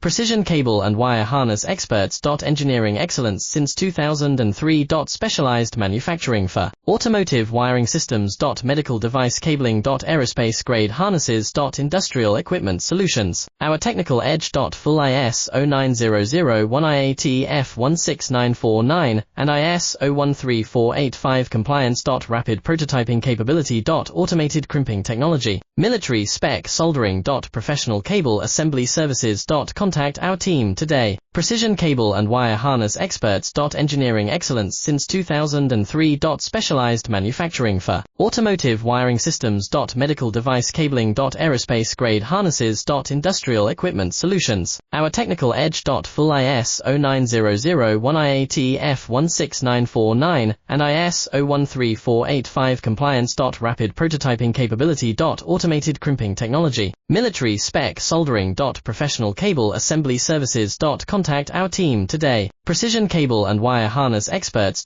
Precision cable and wire harness experts. Engineering excellence since 2003. Specialized manufacturing for automotive wiring systems. Medical device cabling. Aerospace grade harnesses. Industrial equipment solutions. Our technical edge. Full ISO 9001 IAT F16949 and ISO 13485 compliance. Rapid prototyping capability. Automated crimping technology. Military spec soldering. Professional cable assembly services. Contact our team today. Precision cable and wire harness experts. Engineering excellence since 2003. Specialized manufacturing for automotive wiring systems. Medical device cabling. Aerospace grade harnesses. Industrial equipment solutions. Our technical edge. Full ISO 9001 IAT F16949 and ISO 13485 compliance. Rapid prototyping capability. Automated crimping technology. Military spec soldering. Professional cable assembly services. Contact our team today. Precision cable and wire harness experts.